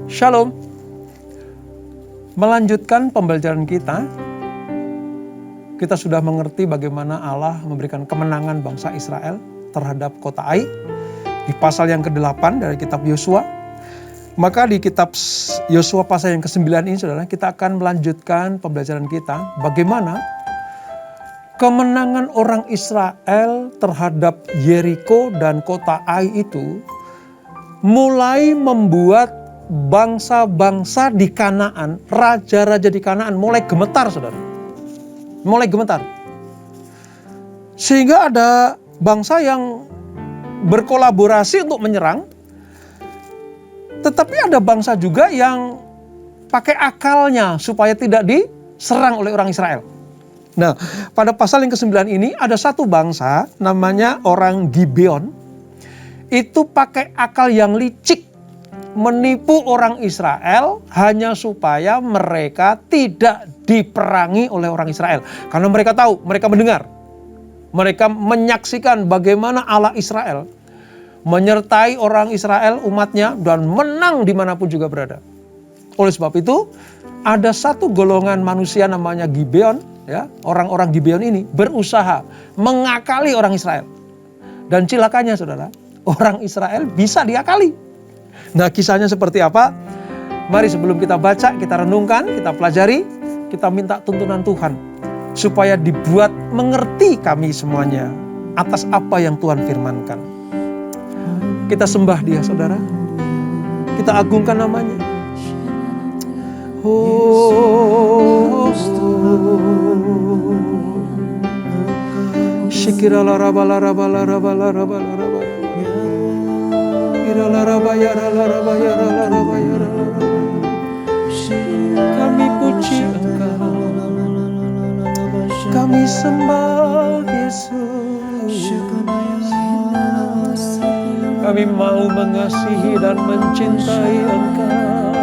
Shalom. Melanjutkan pembelajaran kita sudah mengerti bagaimana Allah memberikan kemenangan bangsa Israel terhadap kota Ai di pasal yang ke-8 dari kitab Yosua. Maka di kitab Yosua pasal yang ke-9 ini saudara, kita akan melanjutkan pembelajaran kita bagaimana kemenangan orang Israel terhadap Yeriko dan kota Ai itu mulai membuat bangsa-bangsa di Kanaan, raja-raja di Kanaan mulai gemetar, saudara. Mulai gemetar. Sehingga ada bangsa yang berkolaborasi untuk menyerang. Tetapi ada bangsa juga yang pakai akalnya supaya tidak diserang oleh orang Israel. Nah, pada pasal yang ke-9 ini ada satu bangsa namanya orang Gibeon. Itu pakai akal yang licik. Menipu orang Israel hanya supaya mereka tidak diperangi oleh orang Israel. Karena mereka tahu, mereka mendengar. Mereka menyaksikan bagaimana Allah Israel menyertai orang Israel, umatnya, dan menang dimanapun juga berada. Oleh sebab itu, ada satu golongan manusia namanya Gibeon. Ya, orang-orang Gibeon ini berusaha mengakali orang Israel. Dan cilakanya saudara, orang Israel bisa diakali. Nah, kisahnya seperti apa? Mari sebelum kita baca, kita renungkan, kita pelajari, kita minta tuntunan Tuhan supaya dibuat mengerti kami semuanya atas apa yang Tuhan firmankan. Kita sembah Dia, saudara. Kita agungkan namanya. Shikirala rabala rabala rabala rabala rabala. Kami puji Engkau, kami sembah Yesus. Kami mau mengasihi dan mencintai Engkau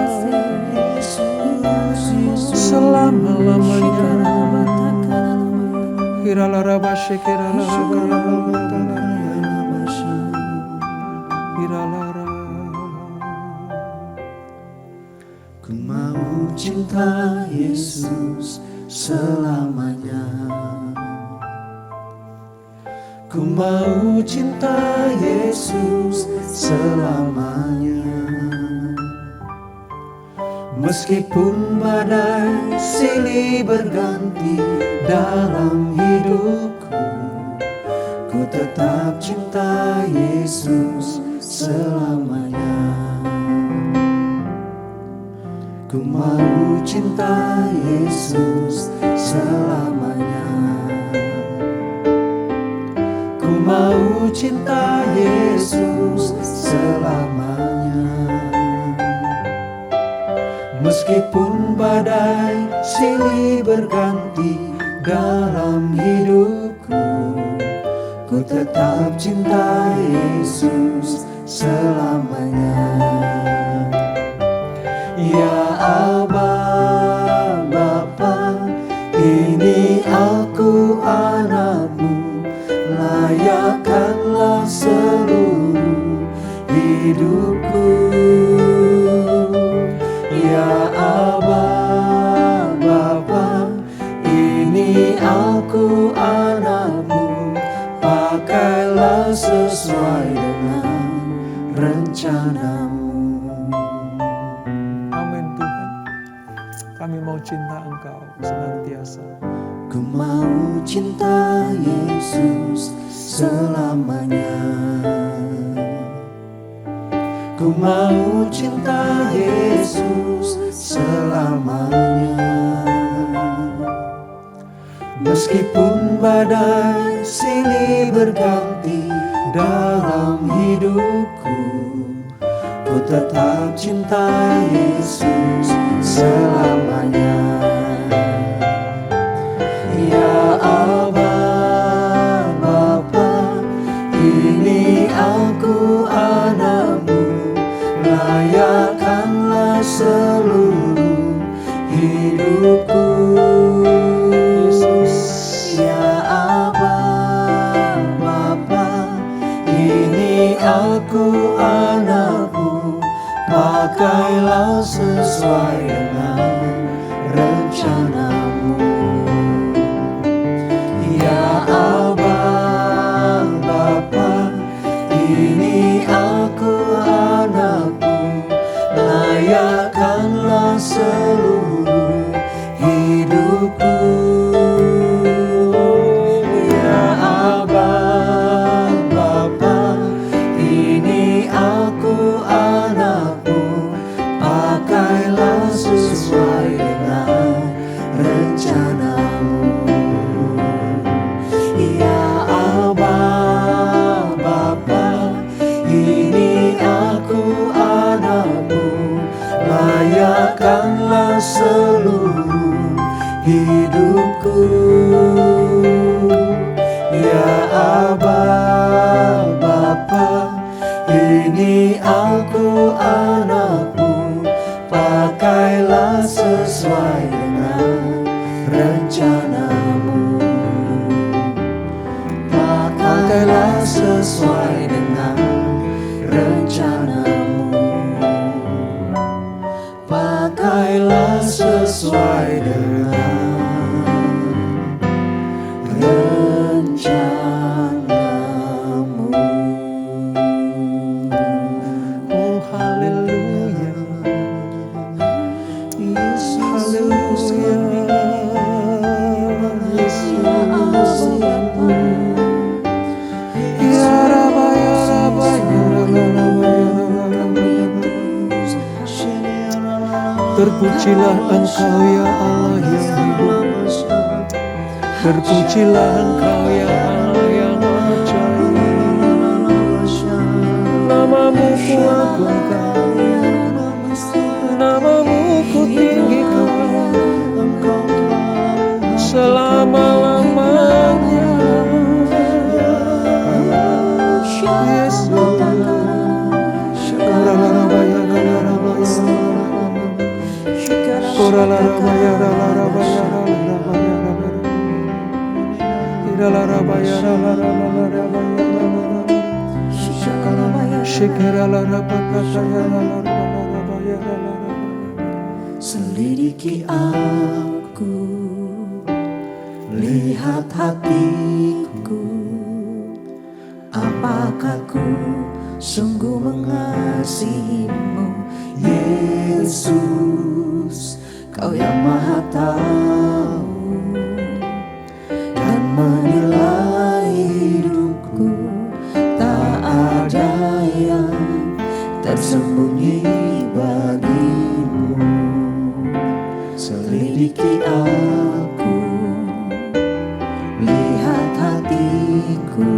selama-lamanya. Ku mau cinta Yesus selamanya. Ku mau cinta Yesus selamanya. Meskipun badai silih berganti dalam hidupku, ku tetap cinta Yesus selamanya. Ku mau cinta Yesus selamanya. Ku mau cinta Yesus selamanya. Meskipun badai silih berganti dalam hidupku, ku tetap cinta Yesus selamanya. Ya Aba, Bapa, ini aku anakmu, layakkanlah seluruh hidupku. Ya Aba, Bapa, ini aku anakmu, pakailah sesuai dengan rencanamu. Kami mau cinta Engkau senantiasa. Ku mau cinta Yesus selamanya. Ku mau cinta Yesus selamanya. Meskipun badai silih berganti dalam hidupku, ku tetap cinta Yesus selamanya. Ya Aba, Bapa, ini aku anakmu, layakkanlah seluruh hidupku. Yesus, ya Aba, Bapa, ini aku anakmu, pakailah sesuai dengan rencanamu. Ya Abah, Bapa, ini aku anakmu, layakkanlah seluruh hidupku. Ya Abah, Bapa, ini aku anakmu, pakailah sesuai dengan rencanamu. Ya Abah, Bapa, ini aku anakmu, layakkanlah seluruh hidupku. Ya Abah, Bapa, ini aku anakmu, pakailah sesuai dengan rencanamu. Pakailah sesuai dengan rencanamu. Pakailah sesuai dengan rencanamu. Oh haleluya, Yesus, haleluya, Yesus. Ya Rabba, ya Rabba, ya Rabba, ya Rabba, ya Rabba. Terpujilah Engkau ya Allah yang hidup. Terpujilah Engkau ya Allah yang ajaib. Namamu ku agungkan, namamu ku tinggikan selama-lamanya. Yesus. Selidiki aku, lihat hatiku, apakah ku sungguh mengasihimu, Yesus. Kau yang Maha Tahu dan menilai hidupku, tak ada yang tersembunyi bagimu. Selidiki aku, lihat hatiku,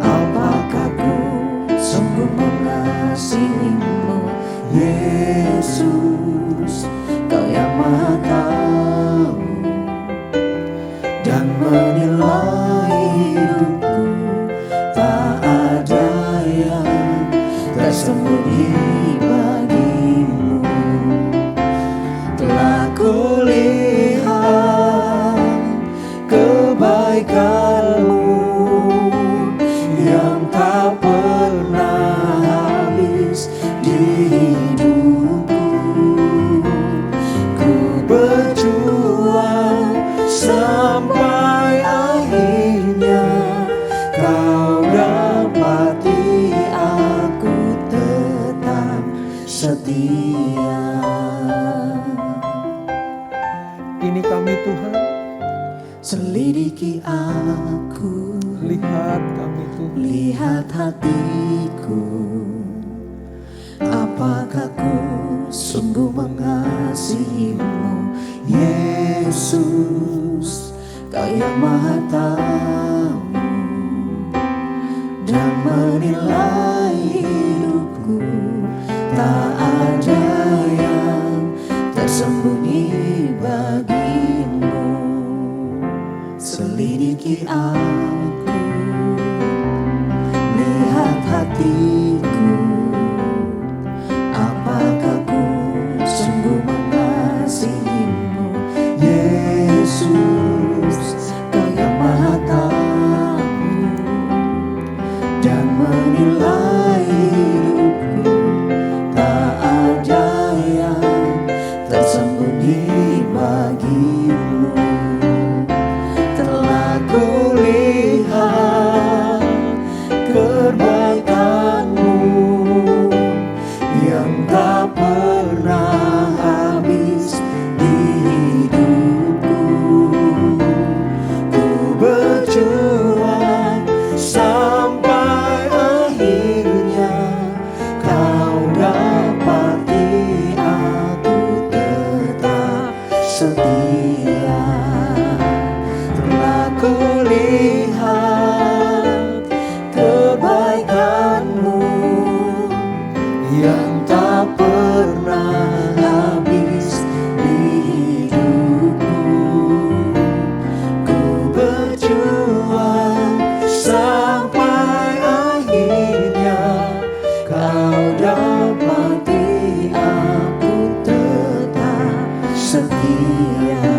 apakah ku sungguh mengasihimu, Yesus. Kau yang Maha Tahu dan menilai hidupku, tak ada yang tersembunyi bagimu. Telah kulihat kebaikanmu yang tak pernah habis di hidupku. Ku berjuang sampai akhirnya kau dapati aku tetap setia. Ini kami Tuhan, Selidiki aku, lihat kami Tuhan. lihat hatiku, apakah ku sungguh mengasihimu, Yesus. Kau yang Maha Tahu dan menilai hidupku, tak ada yang tersembunyi bagimu. Selidiki aku, lihat hatiku, apakah ku sungguh mengasihimu, Yesus. Kau yang Maha Tahu dan menilai hidupku, yang tak pernah habis di hidupku. Ku berjuang sampai akhirnya kau dapati aku tetap setia.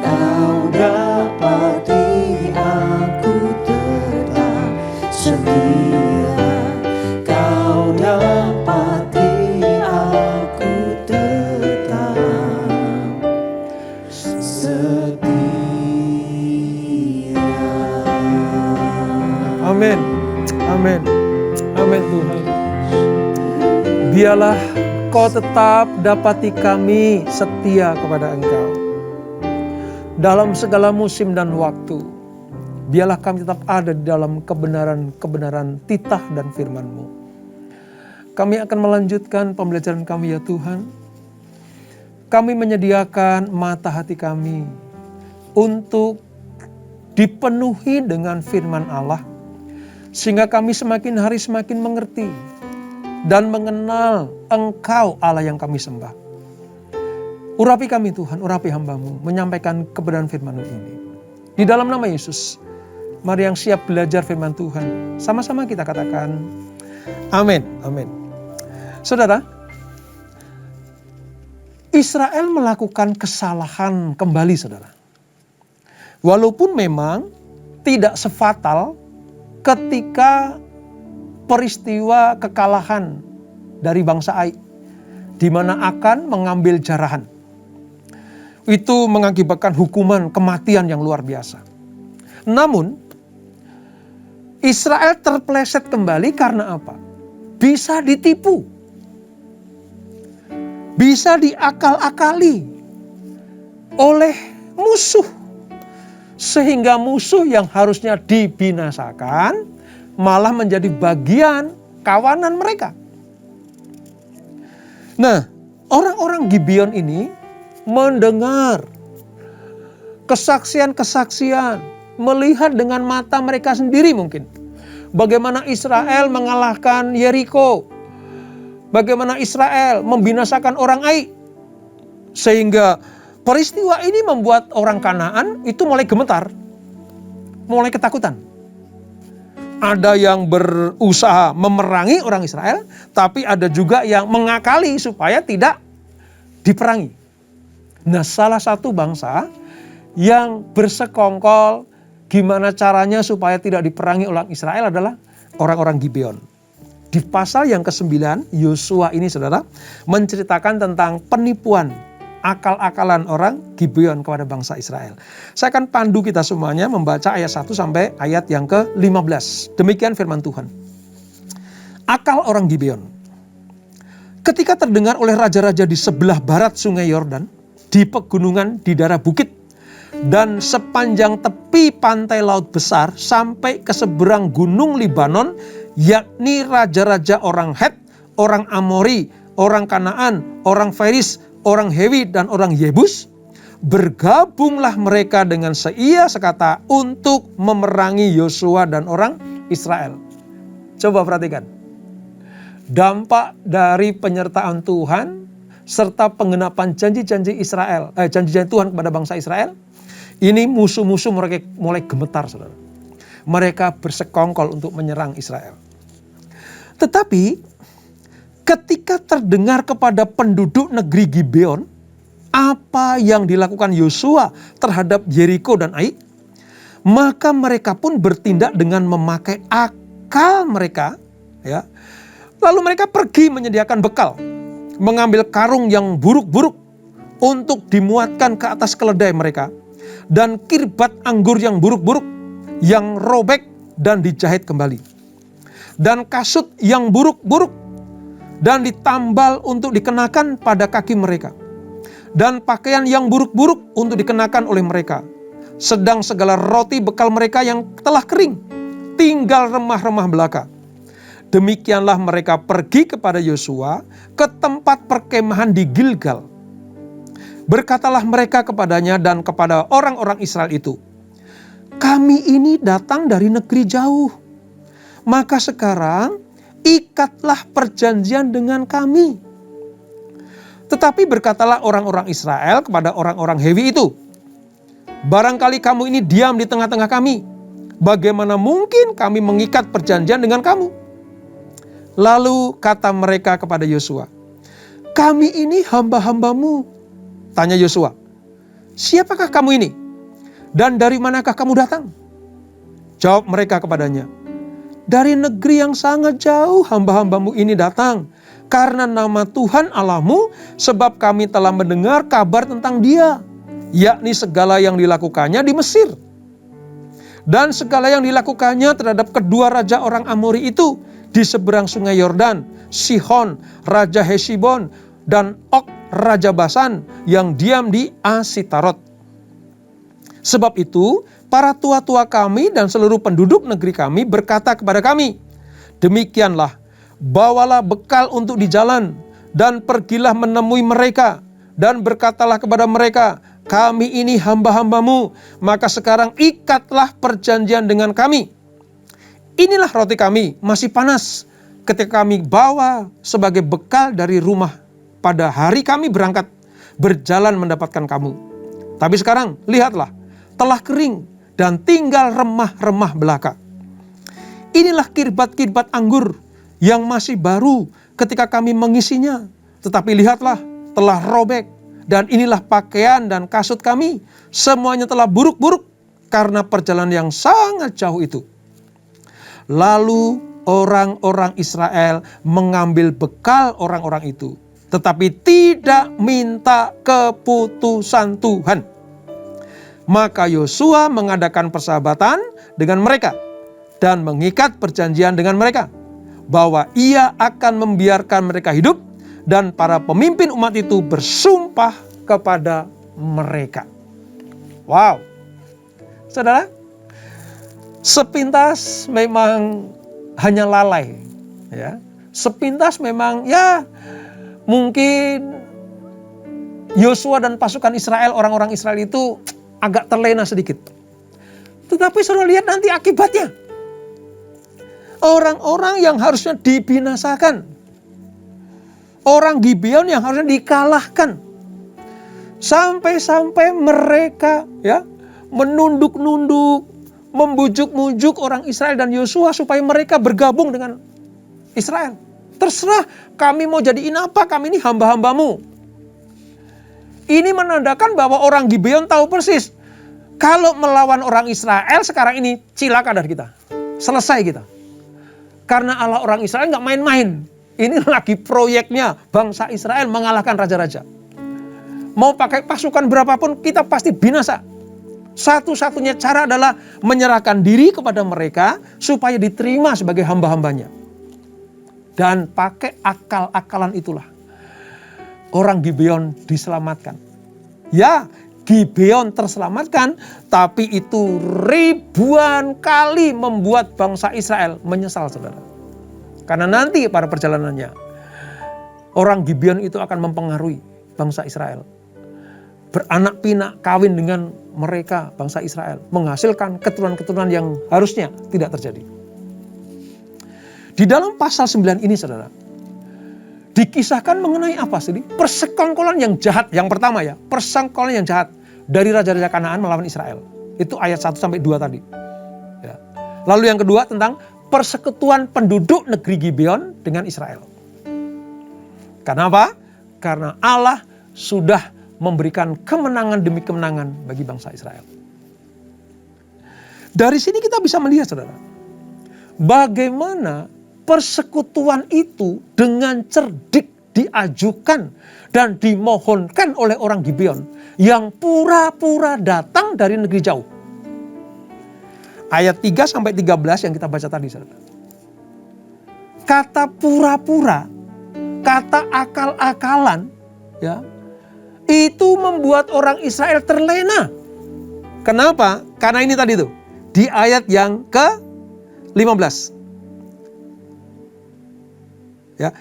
Kau dapati aku tetap setia. Kau dapati aku tetap setia. Amin. Amin. Amin Tuhan. Biarlah Kau tetap dapati kami setia kepada Engkau. Dalam segala musim dan waktu, biarlah kami tetap ada di dalam kebenaran-kebenaran titah dan firman-Mu. Kami akan melanjutkan pembelajaran kami ya Tuhan. Kami menyediakan mata hati kami untuk dipenuhi dengan firman Allah, sehingga kami semakin hari semakin mengerti dan mengenal Engkau Allah yang kami sembah. Urapi kami Tuhan, urapi hamba-Mu, menyampaikan kebenaran firman-Mu ini. Di dalam nama Yesus, mari yang siap belajar firman Tuhan, sama-sama kita katakan, amin, amin. Saudara, Israel melakukan kesalahan kembali saudara. Walaupun memang tidak sefatal ketika peristiwa kekalahan dari bangsa Ai, di mana Akan mengambil jarahan. Itu mengakibatkan hukuman kematian yang luar biasa. Namun, Israel terpleset kembali karena apa? Bisa ditipu. Bisa diakal-akali oleh musuh. Sehingga musuh yang harusnya dibinasakan malah menjadi bagian kawanan mereka. Nah, orang-orang Gibeon ini mendengar kesaksian-kesaksian, melihat dengan mata mereka sendiri mungkin. Bagaimana Israel mengalahkan Yeriko. Bagaimana Israel membinasakan orang Ai. Sehingga peristiwa ini membuat orang Kanaan itu mulai gemetar. Mulai ketakutan. Ada yang berusaha memerangi orang Israel, tapi ada juga yang mengakali supaya tidak diperangi. Nah, salah satu bangsa yang bersekongkol gimana caranya supaya tidak diperangi oleh Israel adalah orang-orang Gibeon. Di pasal yang ke-9, Yosua ini saudara menceritakan tentang penipuan akal-akalan orang Gibeon kepada bangsa Israel. Saya akan pandu kita semuanya membaca ayat 1 sampai ayat yang ke-15. Demikian firman Tuhan. Akal orang Gibeon. Ketika terdengar oleh raja-raja di sebelah barat sungai Yordan, di pegunungan di daerah bukit, dan sepanjang tepi pantai laut besar sampai ke seberang gunung Libanon, yakni raja-raja orang Het, orang Amori, orang Kanaan, orang Feris, orang Hewi dan orang Yebus, bergabunglah mereka dengan seia sekata untuk memerangi Yosua dan orang Israel. Coba perhatikan. Dampak dari penyertaan Tuhan serta penggenapan janji-janji Israel, janji-janji Tuhan kepada bangsa Israel, ini musuh-musuh mereka mulai gemetar, saudara. Mereka bersekongkol untuk menyerang Israel. Tetapi ketika terdengar kepada penduduk negeri Gibeon apa yang dilakukan Yosua terhadap Yeriko dan Ai, maka mereka pun bertindak dengan memakai akal mereka, ya. Lalu mereka pergi menyediakan bekal, mengambil karung yang buruk-buruk untuk dimuatkan ke atas keledai mereka, dan kirbat anggur yang buruk-buruk yang robek dan dijahit kembali, dan kasut yang buruk-buruk dan ditambal untuk dikenakan pada kaki mereka, dan pakaian yang buruk-buruk untuk dikenakan oleh mereka, sedang segala roti bekal mereka yang telah kering, tinggal remah-remah belaka. Demikianlah mereka pergi kepada Yosua ke tempat perkemahan di Gilgal. Berkatalah mereka kepadanya dan kepada orang-orang Israel itu, kami ini datang dari negeri jauh. Maka sekarang ikatlah perjanjian dengan kami. Tetapi berkatalah orang-orang Israel kepada orang-orang Hewi itu, barangkali kamu ini diam di tengah-tengah kami. Bagaimana mungkin kami mengikat perjanjian dengan kamu? Lalu kata mereka kepada Yosua, kami ini hamba-hambamu. Tanya Yosua, siapakah kamu ini? Dan dari manakah kamu datang? Jawab mereka kepadanya, dari negeri yang sangat jauh hamba-hambamu ini datang, karena nama Tuhan Allahmu, sebab kami telah mendengar kabar tentang Dia, yakni segala yang dilakukannya di Mesir. Dan segala yang dilakukannya terhadap kedua raja orang Amori itu di seberang sungai Yordan, Sihon, Raja Hesibon, dan Og, Raja Basan, yang diam di Asitarot. Sebab itu, para tua-tua kami dan seluruh penduduk negeri kami berkata kepada kami, demikianlah, bawalah bekal untuk di jalan, dan pergilah menemui mereka, dan berkatalah kepada mereka, kami ini hamba-hambamu, maka sekarang ikatlah perjanjian dengan kami. Inilah roti kami, masih panas, ketika kami bawa sebagai bekal dari rumah pada hari kami berangkat berjalan mendapatkan kamu. Tapi sekarang, lihatlah, telah kering dan tinggal remah-remah belaka. Inilah kirbat-kirbat anggur yang masih baru ketika kami mengisinya. Tetapi lihatlah, telah robek. Dan inilah pakaian dan kasut kami, semuanya telah buruk-buruk karena perjalanan yang sangat jauh itu. Lalu orang-orang Israel mengambil bekal orang-orang itu, tetapi tidak minta keputusan Tuhan. Maka Yosua mengadakan persahabatan dengan mereka dan mengikat perjanjian dengan mereka, bahwa ia akan membiarkan mereka hidup, dan para pemimpin umat itu bersumpah kepada mereka. Wow. Saudara, sepintas memang hanya lalai. Ya. Sepintas memang mungkin Yosua dan pasukan Israel, orang-orang Israel itu agak terlena sedikit. Tetapi saudara lihat nanti akibatnya. Orang-orang yang harusnya dibinasakan, orang Gibeon yang harusnya dikalahkan, sampai-sampai mereka menunduk-nunduk, membujuk-mujuk orang Israel dan Yosua supaya mereka bergabung dengan Israel. Terserah, kami mau jadiin apa, kami ini hamba-hambamu. Ini menandakan bahwa orang Gibeon tahu persis, kalau melawan orang Israel sekarang ini cilaka dari kita, selesai kita. Karena Allah orang Israel nggak main-main. Ini lagi proyeknya bangsa Israel mengalahkan raja-raja. Mau pakai pasukan berapapun kita pasti binasa. Satu-satunya cara adalah menyerahkan diri kepada mereka supaya diterima sebagai hamba-hambanya. Dan pakai akal-akalan itulah orang Gibeon diselamatkan. Ya, Gibeon terselamatkan, tapi itu ribuan kali membuat bangsa Israel menyesal, saudara. Karena nanti pada perjalanannya, orang Gibeon itu akan mempengaruhi bangsa Israel. Beranak pinak, kawin dengan mereka, bangsa Israel. Menghasilkan keturunan-keturunan yang harusnya tidak terjadi. Di dalam pasal 9 ini, saudara, dikisahkan mengenai apa sih? Persekongkolan yang jahat. Yang pertama persekongkolan yang jahat dari raja-raja Kanaan melawan Israel. Itu ayat 1-2 tadi. Ya. Lalu yang kedua tentang persekutuan penduduk negeri Gibeon dengan Israel. Kenapa? Karena Allah sudah memberikan kemenangan demi kemenangan bagi bangsa Israel. Dari sini kita bisa melihat, saudara, bagaimana persekutuan itu dengan cerdik diajukan dan dimohonkan oleh orang Gibeon yang pura-pura datang dari negeri jauh. Ayat 3-13 yang kita baca tadi, saudara. Kata pura-pura, kata akal-akalan, itu membuat orang Israel terlena. Kenapa? Karena ini tadi tuh, di ayat yang ke-15.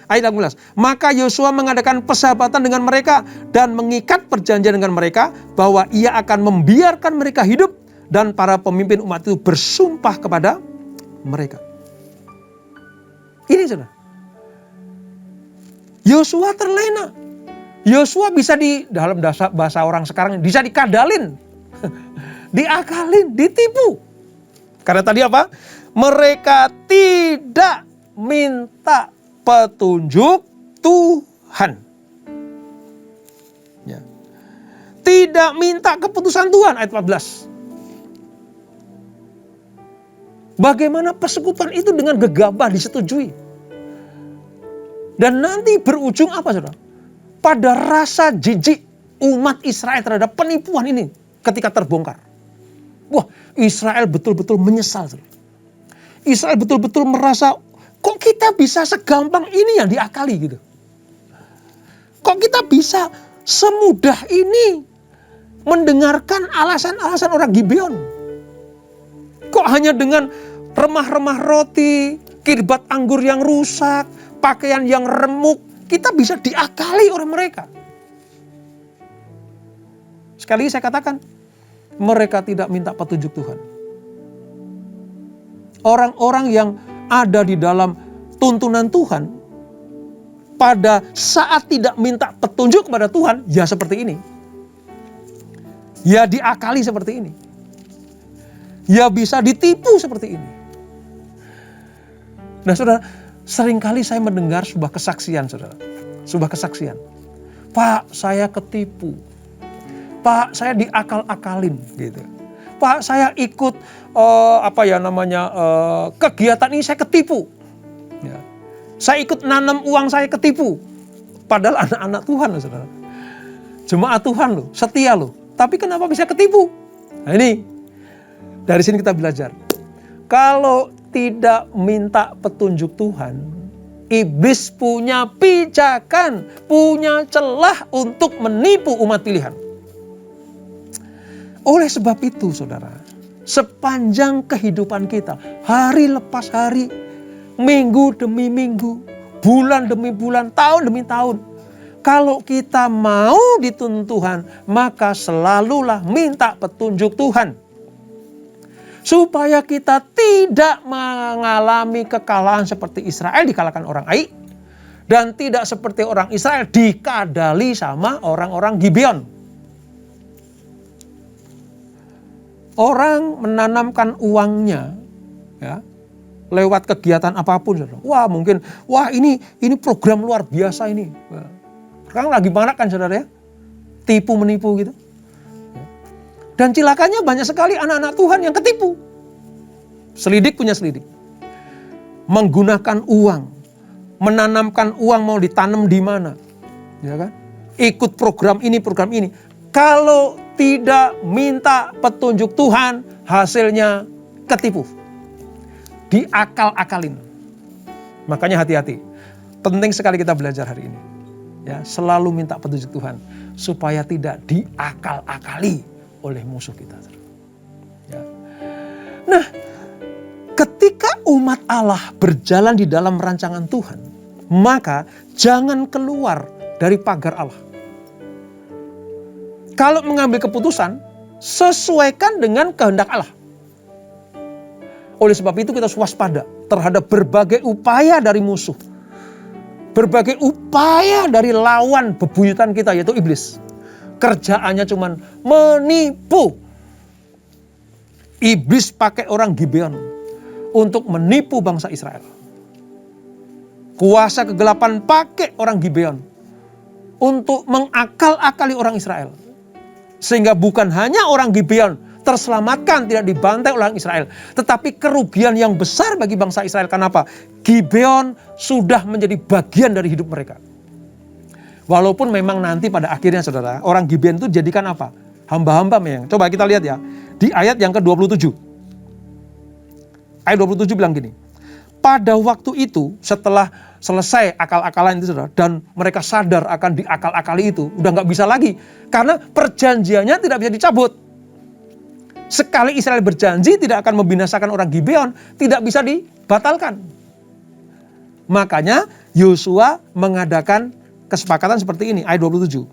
Ayat 18. Maka Yosua mengadakan persahabatan dengan mereka dan mengikat perjanjian dengan mereka bahwa ia akan membiarkan mereka hidup, dan para pemimpin umat itu bersumpah kepada mereka. Ini saudara. Yosua terlena. Yosua bisa dalam bahasa orang sekarang bisa dikadalin. Diakalin, ditipu. Karena tadi apa? Mereka tidak minta petunjuk Tuhan. Ya. Tidak minta keputusan Tuhan, ayat 14. Bagaimana persekutuan itu dengan gegabah disetujui. Dan nanti berujung apa saudara? Pada rasa jijik umat Israel terhadap penipuan ini ketika terbongkar. Wah, Israel betul-betul menyesal. Saudara. Israel betul-betul merasa, kok kita bisa segampang ini yang diakali gitu. Kok kita bisa semudah ini mendengarkan alasan-alasan orang Gibeon. Kok hanya dengan remah-remah roti, kirbat anggur yang rusak, pakaian yang remuk, kita bisa diakali oleh mereka. Sekali lagi saya katakan, mereka tidak minta petunjuk Tuhan. Orang-orang yang ada di dalam tuntunan Tuhan, pada saat tidak minta petunjuk kepada Tuhan, ya seperti ini. Ya diakali seperti ini. Ya bisa ditipu seperti ini. Nah saudara, seringkali saya mendengar sebuah kesaksian saudara. Sebuah kesaksian. Pak, saya ketipu. Pak, saya diakal-akalin gitu. Pak, saya ikut kegiatan ini saya ketipu. Ya. Saya ikut nanam uang saya ketipu. Padahal anak-anak Tuhan loh saudara. Jemaat Tuhan loh, setia loh. Tapi kenapa bisa ketipu? Nah ini, dari sini kita belajar. Kalau tidak minta petunjuk Tuhan, iblis punya pijakan, punya celah untuk menipu umat pilihan. Oleh sebab itu saudara, sepanjang kehidupan kita, hari lepas hari, minggu demi minggu, bulan demi bulan, tahun demi tahun, kalau kita mau dituntun Tuhan, maka selalulah minta petunjuk Tuhan. Supaya kita tidak mengalami kekalahan seperti Israel dikalahkan orang Ai. Dan tidak seperti orang Israel dikadali sama orang-orang Gibeon. Orang menanamkan uangnya ya, lewat kegiatan apapun. Saudara. Wah ini program luar biasa ini. Sekarang lagi banyak kan saudara ya, tipu menipu gitu. Dan cilakanya banyak sekali anak-anak Tuhan yang ketipu. Selidik punya selidik. Menggunakan uang, menanamkan uang mau ditanam di mana, ya kan? Ikut program ini. Kalau tidak minta petunjuk Tuhan, hasilnya ketipu. Diakal-akalin. Makanya hati-hati. Penting sekali kita belajar hari ini. Ya, selalu minta petunjuk Tuhan supaya tidak diakal-akali oleh musuh kita. Ya. Nah, ketika umat Allah berjalan di dalam rancangan Tuhan, maka jangan keluar dari pagar Allah. Kalau mengambil keputusan, sesuaikan dengan kehendak Allah. Oleh sebab itu kita waspada terhadap berbagai upaya dari musuh. Berbagai upaya dari lawan bebuyutan kita yaitu iblis. Kerjaannya cuma menipu. Iblis pakai orang Gibeon untuk menipu bangsa Israel. Kuasa kegelapan pakai orang Gibeon untuk mengakal-akali orang Israel. Sehingga bukan hanya orang Gibeon terselamatkan, tidak dibantai oleh orang Israel. Tetapi kerugian yang besar bagi bangsa Israel. Kenapa? Gibeon sudah menjadi bagian dari hidup mereka. Walaupun memang nanti pada akhirnya saudara, orang Gibeon itu jadikan apa? Hamba-hamba memang. Coba kita lihat ya. Di ayat yang ke-27. Ayat 27 bilang gini. Pada waktu itu setelah selesai akal-akalan itu saudara, dan mereka sadar akan diakal-akali itu, udah gak bisa lagi. Karena perjanjiannya tidak bisa dicabut. Sekali Israel berjanji tidak akan membinasakan orang Gibeon, tidak bisa dibatalkan. Makanya Yosua mengadakan kesepakatan seperti ini, ayat 27.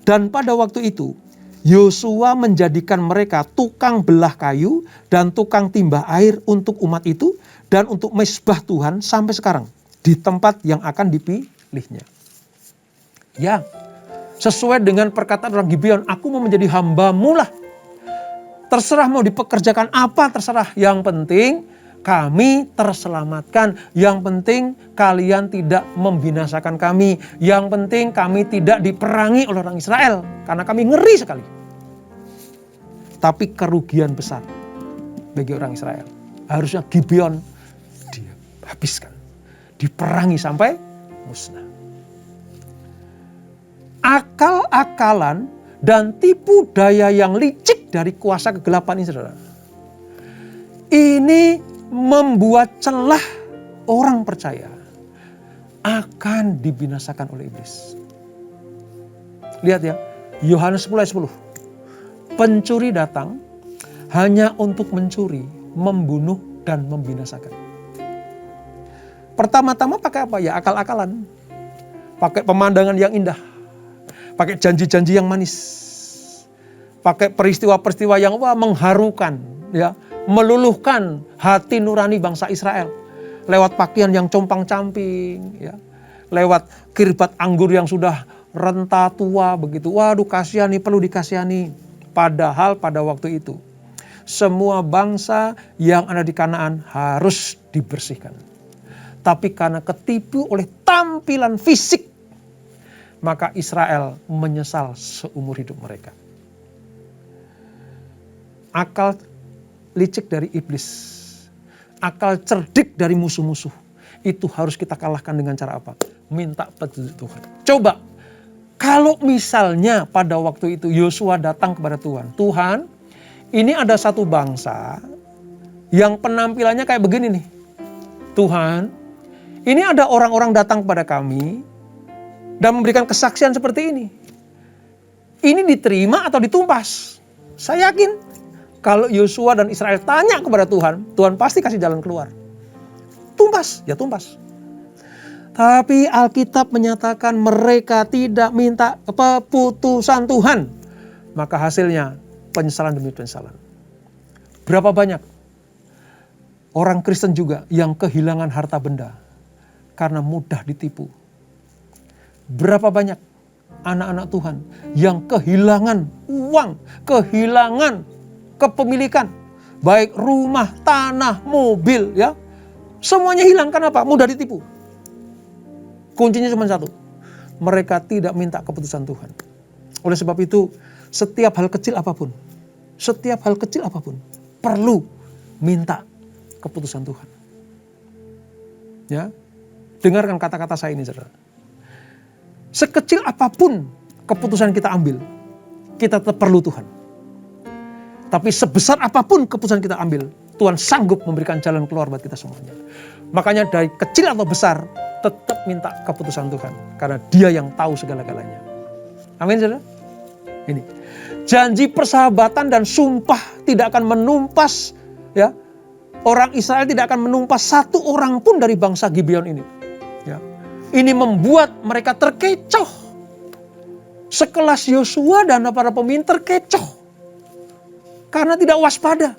Dan pada waktu itu, Yosua menjadikan mereka tukang belah kayu dan tukang timbah air untuk umat itu dan untuk mezbah Tuhan sampai sekarang. di tempat yang akan dipilihnya. Ya, sesuai dengan perkataan orang Gibeon, aku mau menjadi hamba-Mu lah. Terserah mau dipekerjakan apa, terserah. Yang penting kami terselamatkan. Yang penting kalian tidak membinasakan kami. Yang penting kami tidak diperangi oleh orang Israel. Karena kami ngeri sekali. Tapi kerugian besar bagi orang Israel. Harusnya Gibeon dihabiskan. Diperangi sampai musnah. Akal-akalan dan tipu daya yang licik dari kuasa kegelapan ini, saudara. Ini membuat celah orang percaya akan dibinasakan oleh iblis. Lihat ya, Yohanes 10 ayat 10. Pencuri datang hanya untuk mencuri, membunuh, dan membinasakan. Pertama-tama pakai apa ya? Akal-akalan. Pakai pemandangan yang indah. Pakai janji-janji yang manis. Pakai peristiwa-peristiwa yang mengharukan, ya, meluluhkan hati nurani bangsa Israel. Lewat pakaian yang compang-camping, ya. Lewat kirbat anggur yang sudah renta tua begitu. Waduh, kasihani, perlu dikasihani. Padahal pada waktu itu semua bangsa yang ada di Kanaan harus dibersihkan. Tapi karena ketipu oleh tampilan fisik, maka Israel menyesal seumur hidup mereka. Akal licik dari iblis, akal cerdik dari musuh-musuh, itu harus kita kalahkan dengan cara apa? Minta petunjuk Tuhan. Coba, kalau misalnya pada waktu itu Yosua datang kepada Tuhan. Tuhan, ini ada satu bangsa yang penampilannya kayak begini nih. Tuhan, ini ada orang-orang datang kepada kami dan memberikan kesaksian seperti ini. Ini diterima atau ditumpas? Saya yakin kalau Yosua dan Israel tanya kepada Tuhan, Tuhan pasti kasih jalan keluar. Tumpas, ya tumpas. Tapi Alkitab menyatakan mereka tidak minta keputusan Tuhan. Maka hasilnya penyesalan demi penyesalan. Berapa banyak orang Kristen juga yang kehilangan harta benda karena mudah ditipu. Berapa banyak anak-anak Tuhan yang kehilangan uang, kehilangan kepemilikan, baik rumah, tanah, mobil, ya, semuanya hilang. Kenapa? Mudah ditipu. Kuncinya cuma satu, mereka tidak minta keputusan Tuhan. Oleh sebab itu, setiap hal kecil apapun perlu minta keputusan Tuhan. Ya, dengarkan kata-kata saya ini, saudara. Sekecil apapun keputusan kita ambil, kita tetap perlu Tuhan. Tapi sebesar apapun keputusan kita ambil, Tuhan sanggup memberikan jalan keluar buat kita semuanya. Makanya dari kecil atau besar, tetap minta keputusan Tuhan. Karena Dia yang tahu segala-galanya. Amin, saudara? Ini. Janji persahabatan dan sumpah tidak akan menumpas, ya. Orang Israel tidak akan menumpas satu orang pun dari bangsa Gibeon ini. Ya. Ini membuat mereka terkecoh. Sekelas Yosua dan para pemimpin terkecoh. Karena tidak waspada.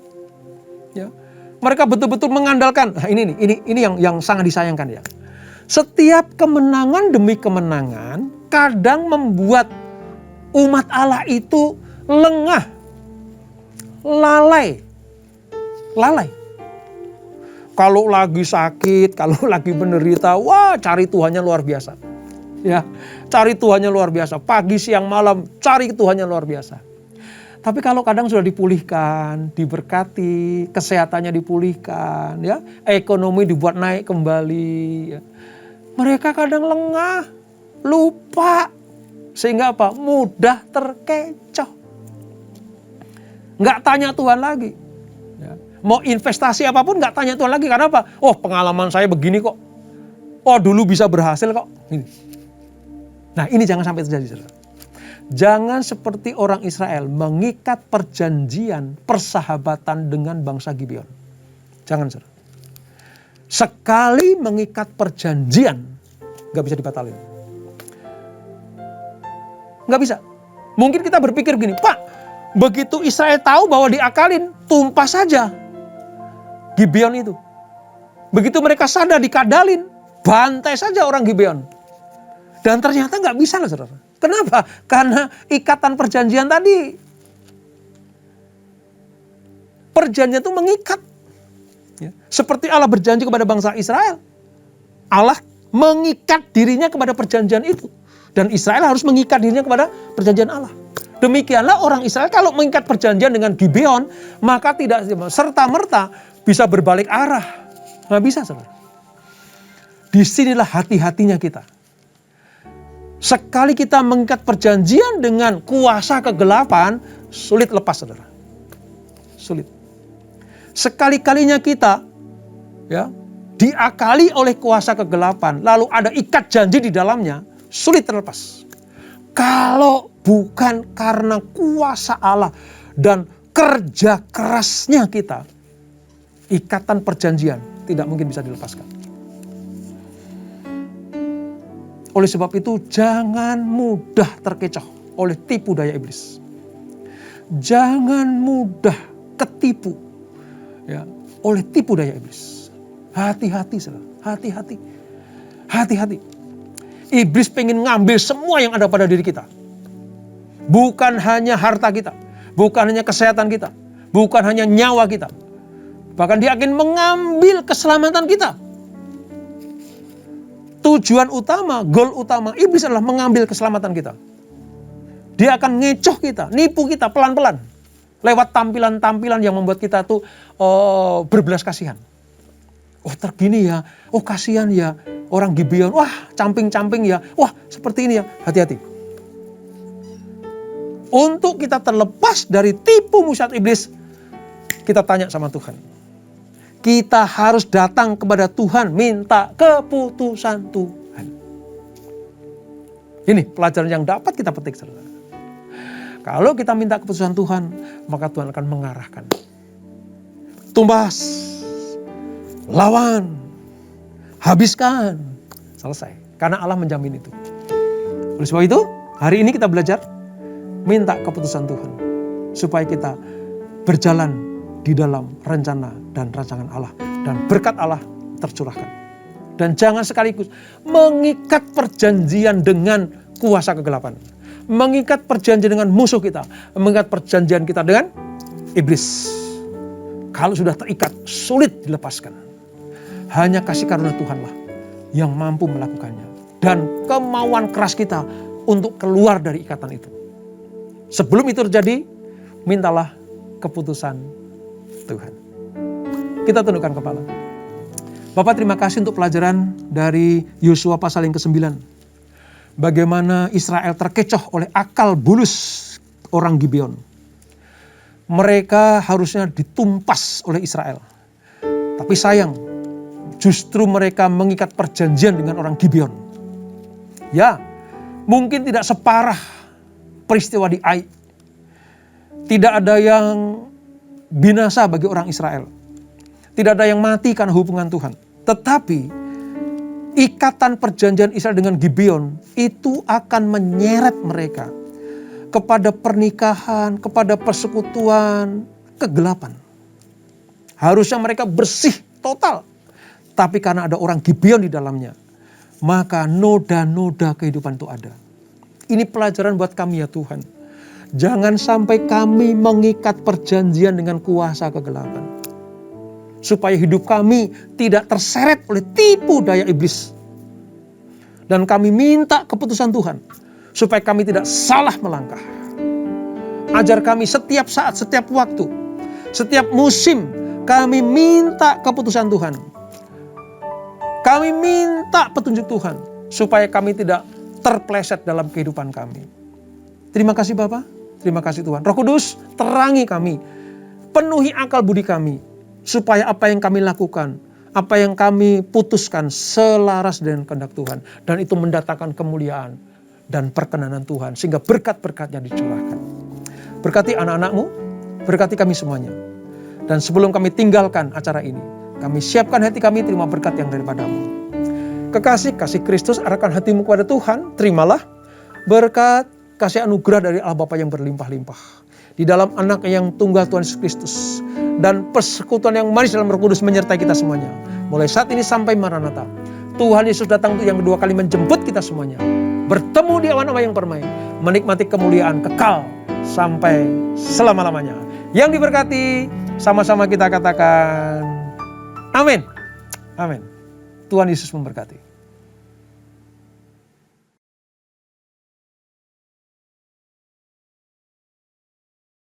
Ya. Mereka betul-betul mengandalkan. Nah, ini yang sangat disayangkan, ya. Setiap kemenangan demi kemenangan kadang membuat umat Allah itu lengah, lalai. Kalau lagi sakit, kalau lagi menderita, wah, cari Tuhannya luar biasa. Ya, cari Tuhannya luar biasa. Pagi, siang, malam, cari Tuhannya luar biasa. Tapi kalau kadang sudah dipulihkan, diberkati, kesehatannya dipulihkan, ya, ekonomi dibuat naik kembali, ya, mereka kadang lengah, lupa, sehingga apa? Mudah terkecoh. Nggak tanya Tuhan lagi. Ya. Mau investasi apapun nggak tanya Tuhan lagi. Karena apa? Oh, pengalaman saya begini kok. Oh, dulu bisa berhasil kok. Ini. Nah, ini jangan sampai terjadi, saudara. Jangan seperti orang Israel mengikat perjanjian persahabatan dengan bangsa Gibeon. Jangan, saudara. Sekali mengikat perjanjian, nggak bisa dibatalin. Nggak bisa. Mungkin kita berpikir begini, Pak, begitu Israel tahu bahwa diakalin, tumpas saja Gibeon itu. Begitu mereka sadar dikadalin, bantai saja orang Gibeon. Dan ternyata nggak bisa loh saudara. Kenapa? Karena ikatan perjanjian tadi. Perjanjian itu mengikat. Ya. Seperti Allah berjanji kepada bangsa Israel. Allah mengikat dirinya kepada perjanjian itu. Dan Israel harus mengikat dirinya kepada perjanjian Allah. Demikianlah orang Israel kalau mengikat perjanjian dengan Gibeon, maka tidak serta-merta bisa berbalik arah. Nggak bisa, saudara. Disinilah hati-hatinya kita. Sekali kita mengikat perjanjian dengan kuasa kegelapan, sulit lepas, saudara. Sulit. Sekali-kalinya kita ya diakali oleh kuasa kegelapan, lalu ada ikat janji di dalamnya, sulit terlepas. Kalau bukan karena kuasa Allah dan kerja kerasnya kita, ikatan perjanjian tidak mungkin bisa dilepaskan. Oleh sebab itu, jangan mudah terkecoh oleh tipu daya iblis. Jangan mudah ketipu ya, oleh tipu daya iblis. Hati-hati, saudara. Hati-hati. Hati-hati. Iblis pengen ngambil semua yang ada pada diri kita. Bukan hanya harta kita. Bukan hanya kesehatan kita. Bukan hanya nyawa kita. Bahkan dia akan mengambil keselamatan kita. Tujuan utama, goal utama iblis adalah mengambil keselamatan kita. Dia akan ngecoh kita, nipu kita pelan-pelan. Lewat tampilan-tampilan yang membuat kita tuh berbelas kasihan. Oh tergini ya, oh kasihan ya. Orang Gibeon, wah camping-camping ya, wah seperti ini ya, hati-hati. Untuk kita terlepas dari tipu musyikat iblis, kita tanya sama Tuhan. Kita harus datang kepada Tuhan, minta keputusan Tuhan. Ini pelajaran yang dapat kita petik, saudara. Kalau kita minta keputusan Tuhan, maka Tuhan akan mengarahkan. Tumbas, lawan, habiskan, selesai. Karena Allah menjamin itu. Oleh sebab itu, hari ini kita belajar minta keputusan Tuhan supaya kita berjalan di dalam rencana dan rancangan Allah dan berkat Allah tercurahkan. Dan jangan sekaligus mengikat perjanjian dengan kuasa kegelapan, mengikat perjanjian dengan musuh kita, mengikat perjanjian kita dengan iblis. Kalau sudah terikat, sulit dilepaskan. Hanya kasih karunia Tuhanlah yang mampu melakukannya. Dan kemauan keras kita untuk keluar dari ikatan itu. Sebelum itu terjadi, mintalah keputusan Tuhan. Kita tundukkan kepala. Bapak, terima kasih untuk pelajaran dari Yosua pasal yang ke-9. Bagaimana Israel terkecoh oleh akal bulus orang Gibeon. Mereka harusnya ditumpas oleh Israel. Tapi sayang, justru mereka mengikat perjanjian dengan orang Gibeon. Ya, mungkin tidak separah peristiwa di Ai. Tidak ada yang binasa bagi orang Israel. Tidak ada yang mati karena hubungan Tuhan. Tetapi ikatan perjanjian Israel dengan Gibeon itu akan menyeret mereka kepada pernikahan, kepada persekutuan, kegelapan. Harusnya mereka bersih total. Tapi karena ada orang Gibeon di dalamnya, maka noda-noda kehidupan itu ada. Ini pelajaran buat kami ya Tuhan. Jangan sampai kami mengikat perjanjian dengan kuasa kegelapan. Supaya hidup kami tidak terseret oleh tipu daya iblis. Dan kami minta keputusan Tuhan. Supaya kami tidak salah melangkah. Ajar kami setiap saat, setiap waktu, setiap musim. Kami minta keputusan Tuhan. Kami minta petunjuk Tuhan. Supaya kami tidak terpleset dalam kehidupan kami. Terima kasih Bapak. Terima kasih Tuhan. Roh Kudus, terangi kami. Penuhi akal budi kami. Supaya apa yang kami lakukan, apa yang kami putuskan selaras dengan kehendak Tuhan. Dan itu mendatangkan kemuliaan dan perkenanan Tuhan. Sehingga berkat-berkatnya dicurahkan. Berkati anak-anakmu, berkati kami semuanya. Dan sebelum kami tinggalkan acara ini, kami siapkan hati kami terima berkat yang daripadamu. Kekasih, kasih Kristus, arahkan hatimu kepada Tuhan. Terimalah berkat, kasih anugerah dari Allah Bapa yang berlimpah-limpah. Di dalam anak yang tunggal Tuhan Yesus Kristus. Dan persekutuan yang manis dalam Roh Kudus menyertai kita semuanya. Mulai saat ini sampai Maranatha. Tuhan Yesus datang untuk yang kedua kali menjemput kita semuanya. Bertemu di awan-awan yang permai. Menikmati kemuliaan kekal sampai selama-lamanya. Yang diberkati, sama-sama kita katakan amin. Amin. Tuhan Yesus memberkati.